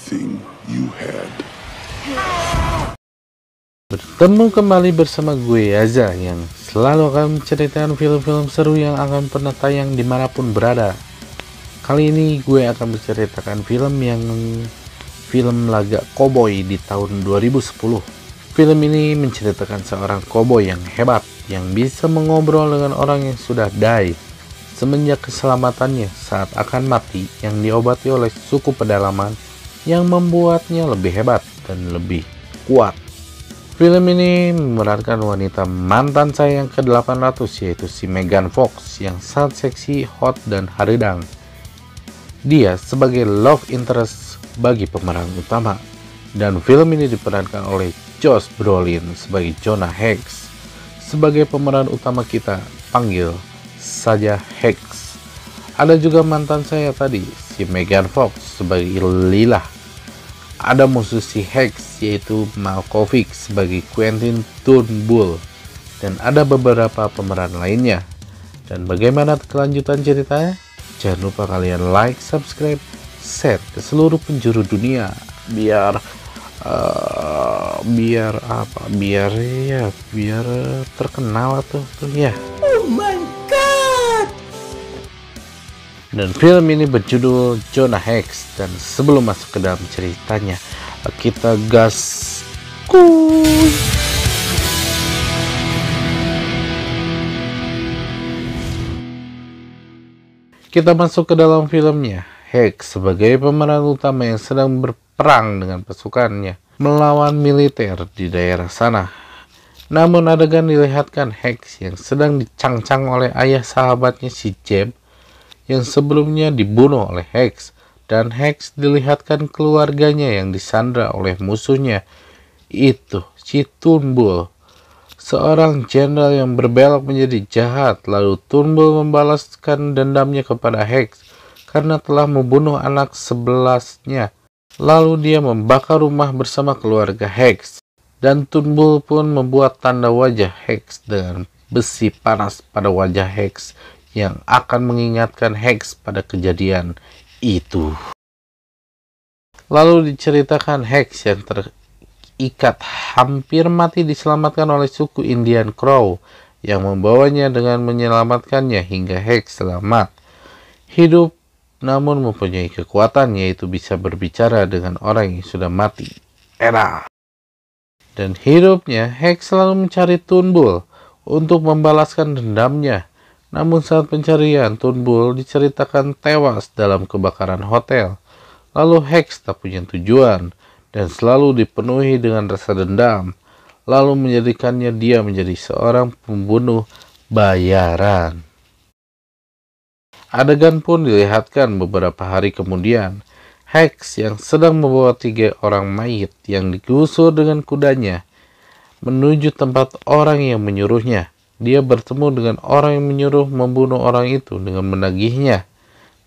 everything you had. Bertemu kembali bersama gue Yaza yang selalu akan menceritakan film-film seru yang akan pernah tayang dimanapun berada. Kali ini gue akan menceritakan film laga koboi di tahun 2010. Film ini menceritakan seorang koboi yang hebat yang bisa mengobrol dengan orang yang sudah die semenjak keselamatannya saat akan mati yang diobati oleh suku pedalaman yang membuatnya lebih hebat dan lebih kuat. Film ini memerankan wanita mantan saya yang ke-800 yaitu si Megan Fox yang sangat seksi, hot, dan haridang. Dia sebagai love interest bagi pemeran utama. Dan film ini diperankan oleh Josh Brolin sebagai Jonah Hex. Sebagai pemeran utama kita, panggil saja Hex. Ada juga mantan saya tadi, si Megan Fox sebagai Lila. Ada musisi Hex yaitu Malkovich sebagai Quentin Turnbull, dan ada beberapa pemeran lainnya. Dan bagaimana kelanjutan ceritanya? Jangan lupa kalian like, subscribe, share ke seluruh penjuru dunia biar terkenal tuh ya. Oh my god. Dan film ini berjudul Jonah Hex. Dan sebelum masuk ke dalam ceritanya, kita gas kuy. Kita masuk ke dalam filmnya. Hex sebagai pemeran utama yang sedang berperang dengan pasukannya melawan militer di daerah sana. Namun adegan dilihatkan Hex yang sedang dicangcang oleh ayah sahabatnya si Jeb yang sebelumnya dibunuh oleh Hex, dan Hex dilihatkan keluarganya yang disandra oleh musuhnya, itu si Turnbull, seorang jenderal yang berbelok menjadi jahat. Lalu Turnbull membalaskan dendamnya kepada Hex karena telah membunuh anak 11-nya. Lalu dia membakar rumah bersama keluarga Hex, dan Turnbull pun membuat tanda wajah Hex dengan besi panas pada wajah Hex yang akan mengingatkan Hex pada kejadian itu. Lalu diceritakan Hex yang terikat hampir mati diselamatkan oleh suku Indian Crow yang membawanya dengan menyelamatkannya hingga Hex selamat hidup, namun mempunyai kekuatan yaitu bisa berbicara dengan orang yang sudah mati. Dan hidupnya Hex selalu mencari Turnbull untuk membalaskan dendamnya. Namun saat pencarian, Turnbull diceritakan tewas dalam kebakaran hotel. Lalu Hex tak punya tujuan dan selalu dipenuhi dengan rasa dendam, lalu menjadikannya dia menjadi seorang pembunuh bayaran. Adegan pun dilihatkan beberapa hari kemudian. Hex yang sedang membawa 3 orang mayit yang digusur dengan kudanya menuju tempat orang yang menyuruhnya. Dia bertemu dengan orang yang menyuruh membunuh orang itu dengan menagihnya.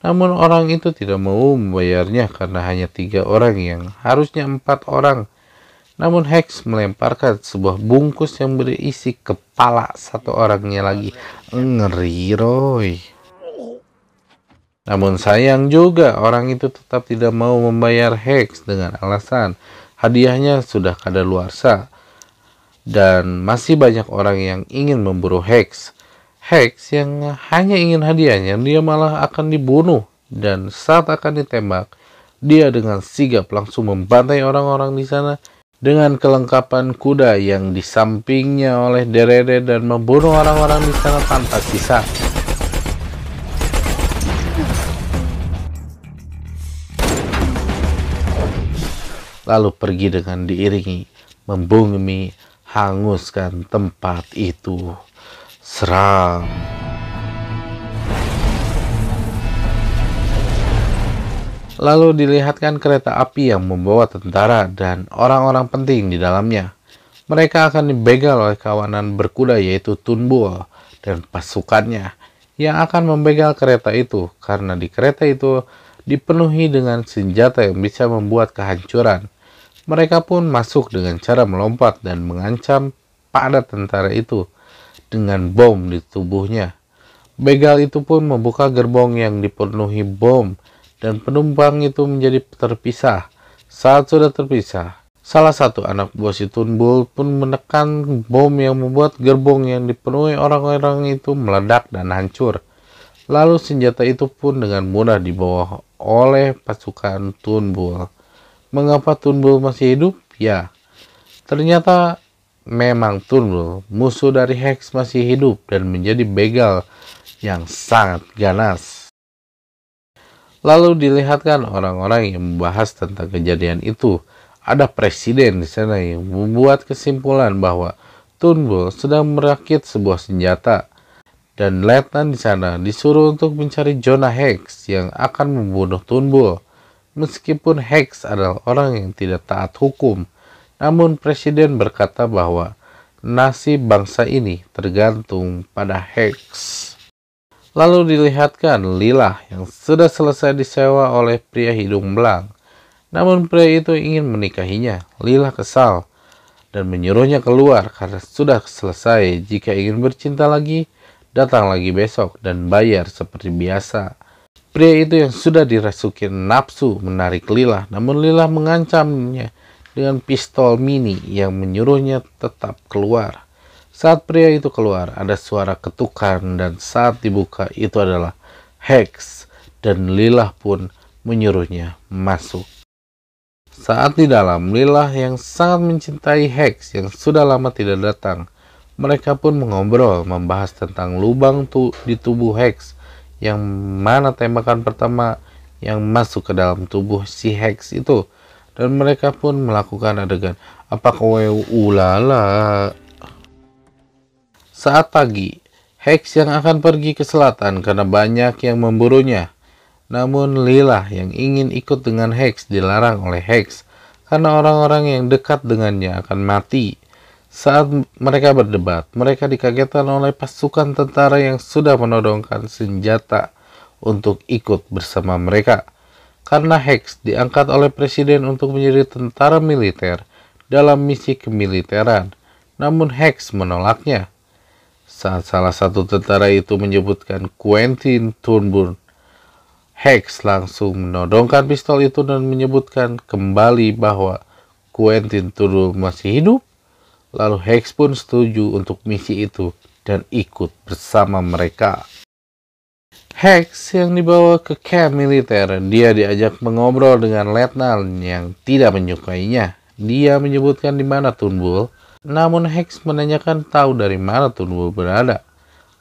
Namun orang itu tidak mau membayarnya karena hanya 3 orang yang harusnya 4 orang. Namun Hex melemparkan sebuah bungkus yang berisi kepala 1 orangnya lagi. Ngeri Roy. Namun sayang juga orang itu tetap tidak mau membayar Hex dengan alasan hadiahnya sudah kadaluarsa. Dan masih banyak orang yang ingin memburu Hex. Hex yang hanya ingin hadiahnya, dia malah akan dibunuh. Dan saat akan ditembak, dia dengan sigap langsung membantai orang-orang di sana dengan kelengkapan kuda yang di sampingnya oleh derede dan membunuh orang-orang di sana tanpa sisa. Lalu pergi dengan diiringi membumi hanguskan tempat itu. Seram. Lalu dilihatkan kereta api yang membawa tentara dan orang-orang penting di dalamnya. Mereka akan dibegal oleh kawanan berkuda yaitu Turnbull dan pasukannya yang akan membegal kereta itu karena di kereta itu dipenuhi dengan senjata yang bisa membuat kehancuran. Mereka pun masuk dengan cara melompat dan mengancam pada tentara itu dengan bom di tubuhnya. Begal itu pun membuka gerbong yang dipenuhi bom dan penumpang itu menjadi terpisah Saat sudah terpisah, salah satu anak buah si Tunbul pun menekan bom yang membuat gerbong yang dipenuhi orang-orang itu meledak dan hancur. Lalu senjata itu pun dengan mudah dibawa oleh pasukan Tunbul. Mengapa Tunbul masih hidup? Ya, ternyata memang Tunbul, musuh dari Hex, masih hidup dan menjadi begal yang sangat ganas. Lalu dilihatkan orang-orang yang membahas tentang kejadian itu. Ada presiden di sana yang membuat kesimpulan bahwa Tunbul sedang merakit sebuah senjata, dan letnan di sana disuruh untuk mencari Jonah Hex yang akan membunuh Tunbul. Meskipun Hex adalah orang yang tidak taat hukum, namun presiden berkata bahwa nasib bangsa ini tergantung pada Hex. Lalu dilihatkan Lilah yang sudah selesai disewa oleh pria hidung belang. Namun pria itu ingin menikahinya. Lilah kesal dan menyuruhnya keluar karena sudah selesai. Jika ingin bercinta lagi, datang lagi besok dan bayar seperti biasa. Pria itu yang sudah dirasukin nafsu menarik Lilah, namun Lilah mengancamnya dengan pistol mini yang menyuruhnya tetap keluar. Saat pria itu keluar, ada suara ketukan, dan saat dibuka itu adalah Hex, dan Lilah pun menyuruhnya masuk. Saat di dalam, Lilah yang sangat mencintai Hex yang sudah lama tidak datang. Mereka pun mengobrol, membahas tentang lubang di tubuh Hex, yang mana tembakan pertama yang masuk ke dalam tubuh si Hex itu. Dan mereka pun melakukan adegan apa kowe ulala. Saat pagi, Hex yang akan pergi ke selatan karena banyak yang memburunya. Namun Lilah yang ingin ikut dengan Hex dilarang oleh Hex karena orang-orang yang dekat dengannya akan mati. Saat mereka berdebat, mereka dikagetkan oleh pasukan tentara yang sudah menodongkan senjata untuk ikut bersama mereka. Karena Hex diangkat oleh presiden untuk menjadi tentara militer dalam misi kemiliteran, namun Hex menolaknya. Saat salah satu tentara itu menyebutkan Quentin Turnbull, Hex langsung menodongkan pistol itu dan menyebutkan kembali bahwa Quentin Turnbull masih hidup. Lalu Hex pun setuju untuk misi itu dan ikut bersama mereka. Hex yang dibawa ke camp militer, dia diajak mengobrol dengan letnan yang tidak menyukainya. Dia menyebutkan di mana Turnbull. Namun Hex menanyakan tahu dari mana Tunbul berada.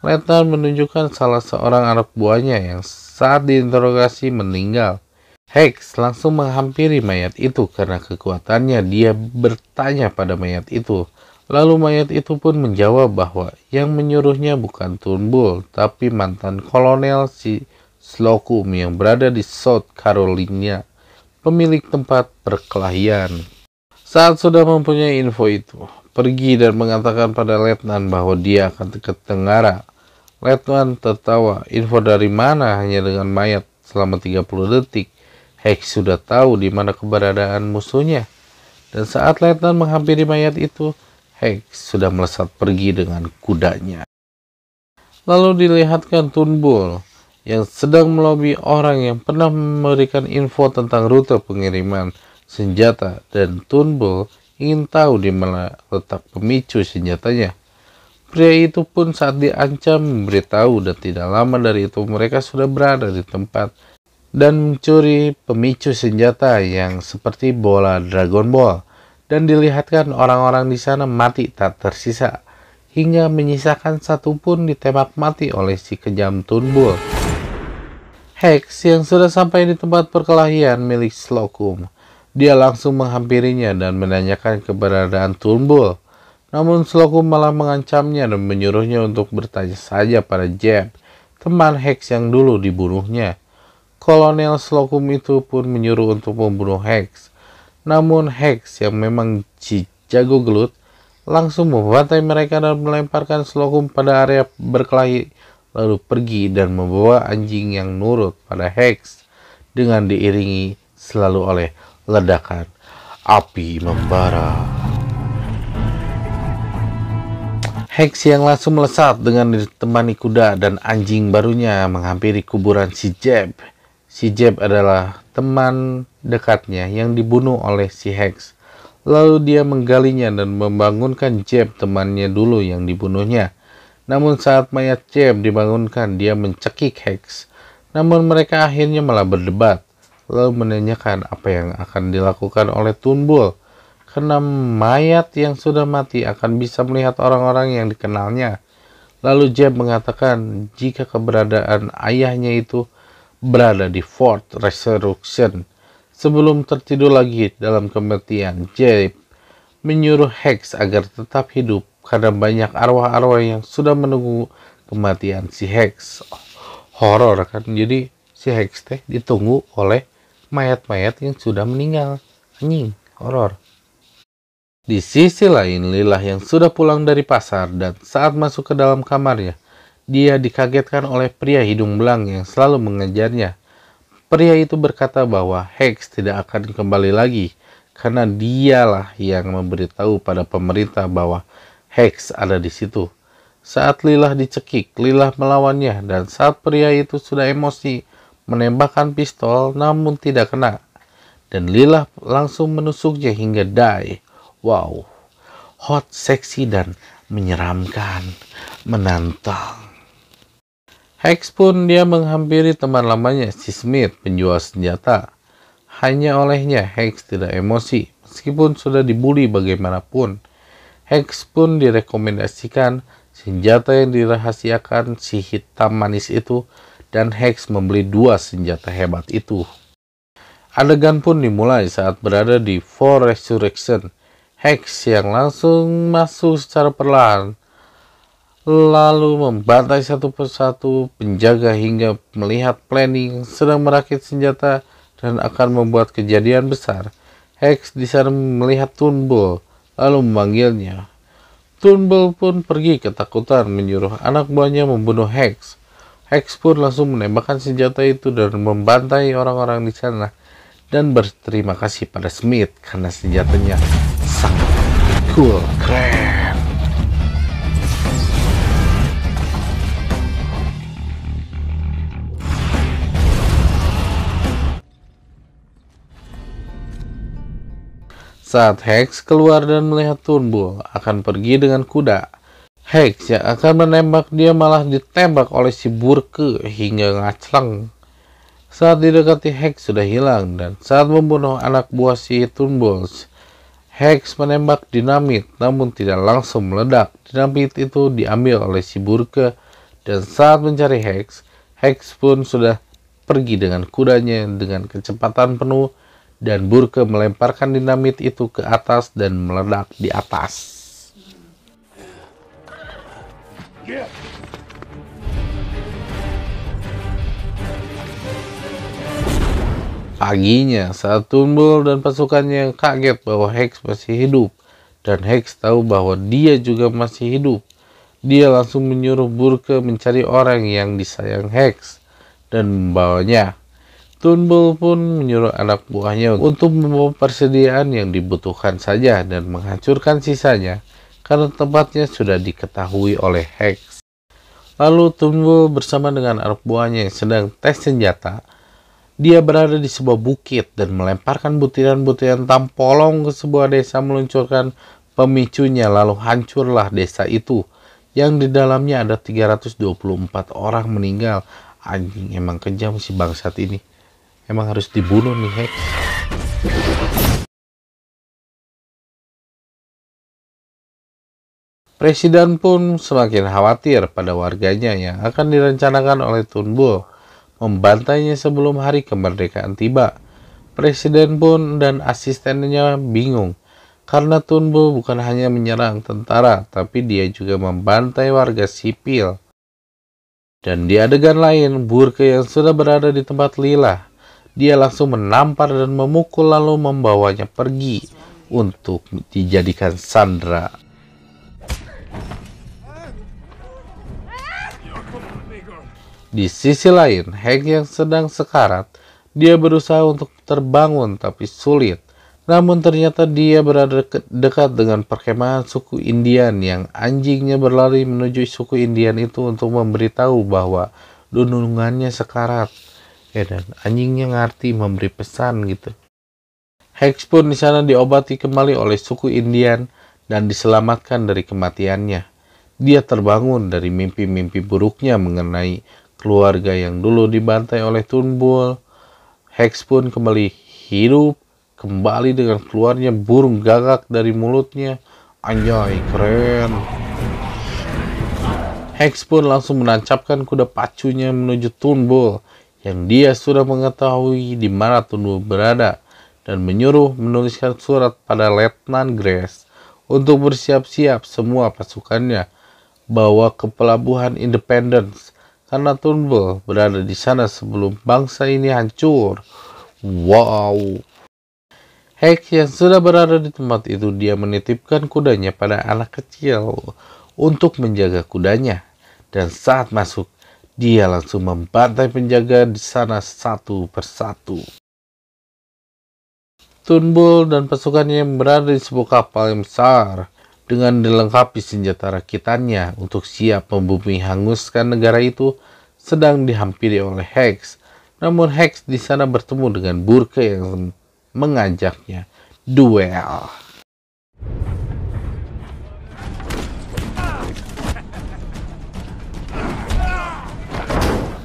Letnan menunjukkan salah seorang anak buahnya yang saat diinterogasi meninggal. Hex langsung menghampiri mayat itu karena kekuatannya. Dia bertanya pada mayat itu. Lalu mayat itu pun menjawab bahwa yang menyuruhnya bukan Tunbul, tapi mantan kolonel si Slocum yang berada di South Carolina, pemilik tempat perkelahian. Saat sudah mempunyai info itu, pergi dan mengatakan pada letnan bahwa dia akan ke Tenggara. Letnan tertawa, info dari mana hanya dengan mayat selama 30 detik. Hex sudah tahu di mana keberadaan musuhnya. Dan saat letnan menghampiri mayat itu, Hex sudah melesat pergi dengan kudanya. Lalu dilihatkan Tunbul yang sedang melobi orang yang pernah memberikan info tentang rute pengiriman senjata, dan Tunbul ingin tahu di mana letak pemicu senjatanya. Pria itu pun saat diancam memberitahu, dan tidak lama dari itu mereka sudah berada di tempat dan mencuri pemicu senjata yang seperti bola Dragon Ball, dan dilihatkan orang-orang di sana mati tak tersisa, hingga menyisakan satu pun ditembak mati oleh si kejam Tunbul. Hex yang sudah sampai di tempat perkelahian milik Slocum, dia langsung menghampirinya dan menanyakan keberadaan Tunbul. Namun Slocum malah mengancamnya dan menyuruhnya untuk bertanya saja pada Jeb, teman Hex yang dulu dibunuhnya. Kolonel Slocum itu pun menyuruh untuk membunuh Hex. Namun Hex yang memang jago gelut langsung membantai mereka dan melemparkan Slocum pada area berkelahi, lalu pergi dan membawa anjing yang nurut pada Hex dengan diiringi selalu oleh ledakan api membara. Hex yang langsung melesat dengan ditemani kuda dan anjing barunya menghampiri kuburan si Jeb. Si Jeb adalah teman dekatnya yang dibunuh oleh si Hex. Lalu dia menggalinya dan membangunkan Jeb, temannya dulu yang dibunuhnya. Namun saat mayat Jeb dibangunkan, dia mencekik Hex. Namun mereka akhirnya malah berdebat, lalu menanyakan apa yang akan dilakukan oleh Turnbull. Karena mayat yang sudah mati akan bisa melihat orang-orang yang dikenalnya. Lalu Jeb mengatakan jika keberadaan ayahnya itu berada di Fort Resurrection. Sebelum tertidur lagi dalam kematian, Jeb menyuruh Hex agar tetap hidup karena banyak arwah-arwah yang sudah menunggu kematian si Hex. Horor kan, jadi si Hex teh ditunggu oleh mayat-mayat yang sudah meninggal. Anjing, horor. Di sisi lain, Lilah yang sudah pulang dari pasar dan saat masuk ke dalam kamarnya, dia dikagetkan oleh pria hidung belang yang selalu mengejarnya. Pria itu berkata bahwa Hex tidak akan kembali lagi karena dialah yang memberitahu pada pemerintah bahwa Hex ada di situ. Saat Lilah dicekik, Lilah melawannya dan saat pria itu sudah emosi menembakkan pistol namun tidak kena. Dan Lilah langsung menusuknya hingga die. Wow, hot, seksi, dan menyeramkan, menantang. Hex pun dia menghampiri teman lamanya, si Smith, penjual senjata. Hanya olehnya Hex tidak emosi, meskipun sudah dibully bagaimanapun. Hex pun direkomendasikan senjata yang dirahasiakan si hitam manis itu, dan Hex membeli 2 senjata hebat itu. Adegan pun dimulai saat berada di Fort Resurrection. Hex yang langsung masuk secara perlahan, lalu membantai satu persatu penjaga hingga melihat planning sedang merakit senjata dan akan membuat kejadian besar. Hex di sana melihat Turnbull, lalu memanggilnya. Turnbull pun pergi ketakutan menyuruh anak buahnya membunuh Hex. Hex pun langsung menembakkan senjata itu dan membantai orang-orang di sana dan berterima kasih pada Smith karena senjatanya sangat cool, keren. Saat Hex keluar dan melihat Turnbull akan pergi dengan kuda, Hex yang akan menembak dia malah ditembak oleh si Burke hingga ngaclang. Saat didekati, Hex sudah hilang dan saat membunuh anak buah si Turnbull, Hex menembak dinamit namun tidak langsung meledak. Dinamit itu diambil oleh si Burke dan saat mencari Hex, Hex pun sudah pergi dengan kudanya dengan kecepatan penuh dan Burke melemparkan dinamit itu ke atas dan meledak di atas. Paginya, saat Turnbull dan pasukannya kaget bahwa Hex masih hidup, dan Hex tahu bahwa dia juga masih hidup, dia langsung menyuruh Burke mencari orang yang disayang Hex dan membawanya. Turnbull pun menyuruh anak buahnya untuk membawa persediaan yang dibutuhkan saja dan menghancurkan sisanya karena tempatnya sudah diketahui oleh Hex. Lalu Turnbull bersama dengan anak buahnya yang sedang tes senjata. Dia berada di sebuah bukit dan melemparkan butiran-butiran tampolong ke sebuah desa meluncurkan pemicunya, lalu hancurlah desa itu yang di dalamnya ada 324 orang meninggal. Anjing, emang kejam si bangsat ini. Emang harus dibunuh nih Hex. Presiden pun semakin khawatir pada warganya yang akan direncanakan oleh Turnbull membantainya sebelum hari kemerdekaan tiba. Presiden pun dan asistennya bingung karena Turnbull bukan hanya menyerang tentara, tapi dia juga membantai warga sipil. Dan di adegan lain, Burke yang sudah berada di tempat Lilah, dia langsung menampar dan memukul lalu membawanya pergi untuk dijadikan sandera. Di sisi lain, Hex yang sedang sekarat, dia berusaha untuk terbangun tapi sulit. Namun ternyata dia berada dekat dengan perkemahan suku Indian yang anjingnya berlari menuju suku Indian itu untuk memberitahu bahwa dunungannya sekarat. Dan anjingnya ngerti memberi pesan gitu. Hex pun di sana diobati kembali oleh suku Indian dan diselamatkan dari kematiannya. Dia terbangun dari mimpi-mimpi buruknya mengenai keluarga yang dulu dibantai oleh Turnbull. Hex pun kembali hidup, kembali dengan keluarnya burung gagak dari mulutnya. Anjay, keren. Hex pun langsung menancapkan kuda pacunya menuju Turnbull yang dia sudah mengetahui di mana Turnbull berada dan menyuruh menuliskan surat pada Letnan Grace untuk bersiap-siap semua pasukannya bawa ke pelabuhan Independence karena Turnbull berada di sana sebelum bangsa ini hancur. Wow. Hex yang sudah berada di tempat itu, dia menitipkan kudanya pada anak kecil untuk menjaga kudanya. Dan saat masuk, dia langsung membantai penjaga di sana satu persatu. Turnbull dan pasukannya yang berada di sebuah kapal yang besar dengan dilengkapi senjata rakitannya untuk siap membumi hanguskan negara itu sedang dihampiri oleh Hex. Namun Hex di sana bertemu dengan Burke yang mengajaknya duel.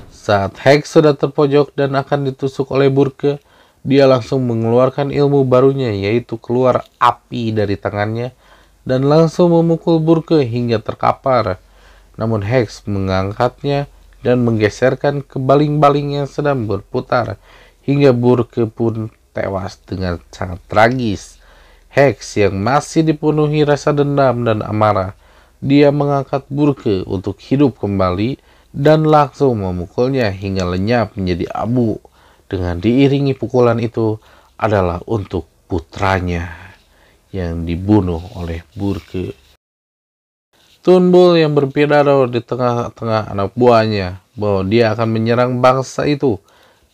Saat Hex sudah terpojok dan akan ditusuk oleh Burke, dia langsung mengeluarkan ilmu barunya, yaitu keluar api dari tangannya dan langsung memukul Burke hingga terkapar. Namun Hex mengangkatnya dan menggeserkan ke baling-baling yang sedang berputar hingga Burke pun tewas dengan sangat tragis. Hex yang masih dipenuhi rasa dendam dan amarah, dia mengangkat Burke untuk hidup kembali dan langsung memukulnya hingga lenyap menjadi abu. Dengan diiringi pukulan itu adalah untuk putranya yang dibunuh oleh Burke. Turnbull yang berpidato di tengah-tengah anak buahnya bahwa dia akan menyerang bangsa itu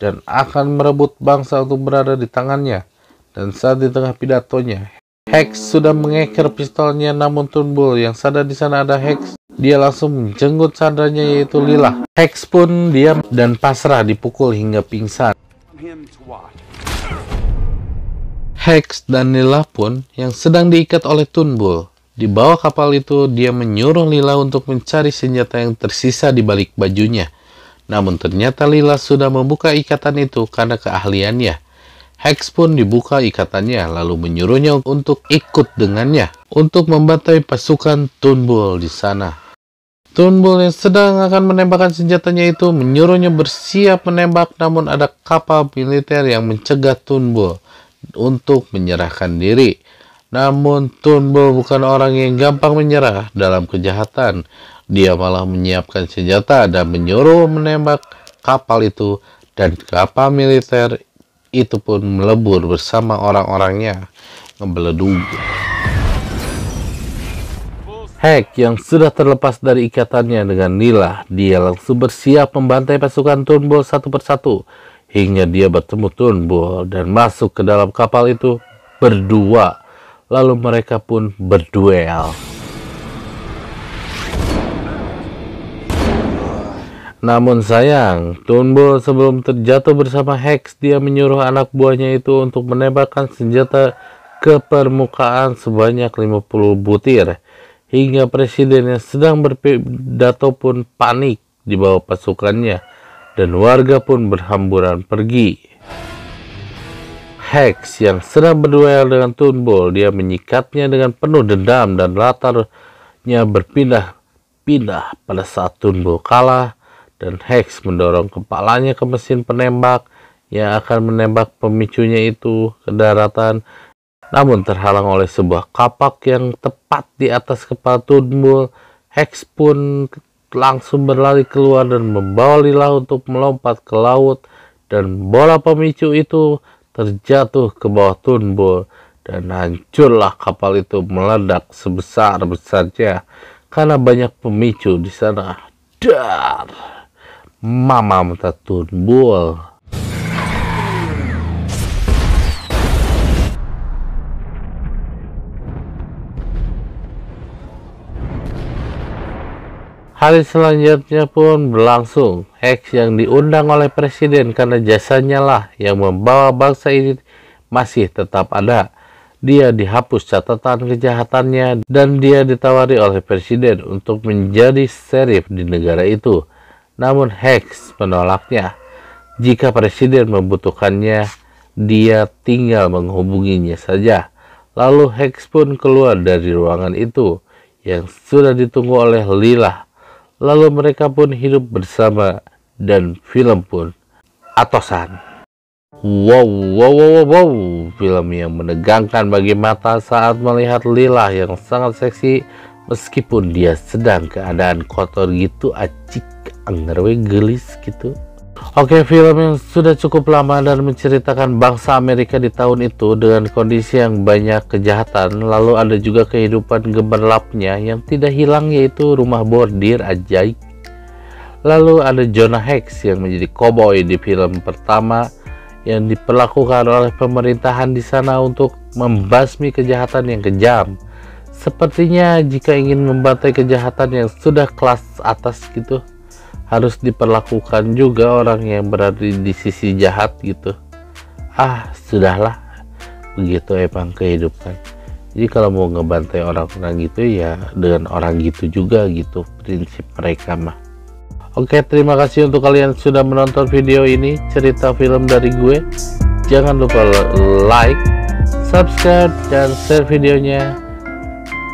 dan akan merebut bangsa untuk berada di tangannya. Dan saat di tengah pidatonya, Hex sudah mengeker pistolnya, namun Turnbull yang sadar di sana ada Hex, dia langsung menjenggot saudaranya yaitu Lila. Hex pun diam dan pasrah dipukul hingga pingsan. Hex dan Lila pun yang sedang diikat oleh Turnbull. Di bawah kapal itu, dia menyuruh Lila untuk mencari senjata yang tersisa di balik bajunya. Namun ternyata Lila sudah membuka ikatan itu karena keahliannya. Hex pun dibuka ikatannya lalu menyuruhnya untuk ikut dengannya untuk membantai pasukan Turnbull di sana. Turnbull yang sedang akan menembakkan senjatanya itu menyuruhnya bersiap menembak, namun ada kapal militer yang mencegah Turnbull untuk menyerahkan diri. Namun Turnbull bukan orang yang gampang menyerah dalam kejahatan. Dia malah menyiapkan senjata dan menyuruh menembak kapal itu, dan kapal militer itu pun melebur bersama orang-orangnya ngebeledug. Hex yang sudah terlepas dari ikatannya dengan Lila, dia langsung bersiap membantai pasukan Turnbull satu persatu hingga dia bertemu Turnbull dan masuk ke dalam kapal itu berdua. Lalu mereka pun berduel. Namun sayang, Turnbull sebelum terjatuh bersama Hex, dia menyuruh anak buahnya itu untuk menembakkan senjata ke permukaan sebanyak 50 butir. Hingga presiden yang sedang berpidato pun panik di bawah pasukannya, dan warga pun berhamburan pergi. Hex yang sedang berduel dengan Turnbull, dia menyikatnya dengan penuh dendam dan latarnya berpindah-pindah pada saat Turnbull kalah. Dan Hex mendorong kepalanya ke mesin penembak yang akan menembak pemicunya itu ke daratan, namun terhalang oleh sebuah kapak yang tepat di atas kepala Turnbull. Hex pun langsung berlari keluar dan membawa Lila untuk melompat ke laut, dan bola pemicu itu terjatuh ke bawah Turnbull dan hancurlah kapal itu meledak sebesar-besarnya karena banyak pemicu di sana. Dar! Mama mata Turnbull. Hari selanjutnya pun berlangsung. Hex yang diundang oleh presiden karena jasanya lah yang membawa bangsa ini masih tetap ada. Dia dihapus catatan kejahatannya dan dia ditawari oleh presiden untuk menjadi sheriff di negara itu. Namun Hex menolaknya. Jika presiden membutuhkannya, dia tinggal menghubunginya saja. Lalu Hex pun keluar dari ruangan itu yang sudah ditunggu oleh Lila. Lalu mereka pun hidup bersama dan film pun atosan. Wow, film yang menegangkan bagi mata saat melihat Lila yang sangat seksi meskipun dia sedang keadaan kotor gitu, acik anggarwe gelis gitu. Oke, film yang sudah cukup lama dan menceritakan bangsa Amerika di tahun itu dengan kondisi yang banyak kejahatan. Lalu ada juga kehidupan gemerlapnya yang tidak hilang, yaitu rumah bordir ajaib. Lalu ada Jonah Hex yang menjadi koboi di film pertama yang diperlakukan oleh pemerintahan di sana untuk membasmi kejahatan yang kejam. Sepertinya jika ingin membantai kejahatan yang sudah kelas atas gitu, harus diperlakukan juga orang yang berada di sisi jahat gitu. Sudahlah, begitu emang kehidupan. Jadi kalau mau ngebantai orang-orang gitu ya dengan orang gitu juga gitu prinsip mereka mah. Oke, terima kasih untuk kalian sudah menonton video ini, cerita film dari gue. Jangan lupa like, subscribe, dan share videonya.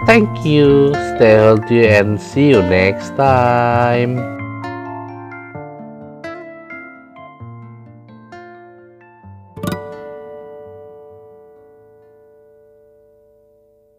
Thank you, stay healthy and see you next time.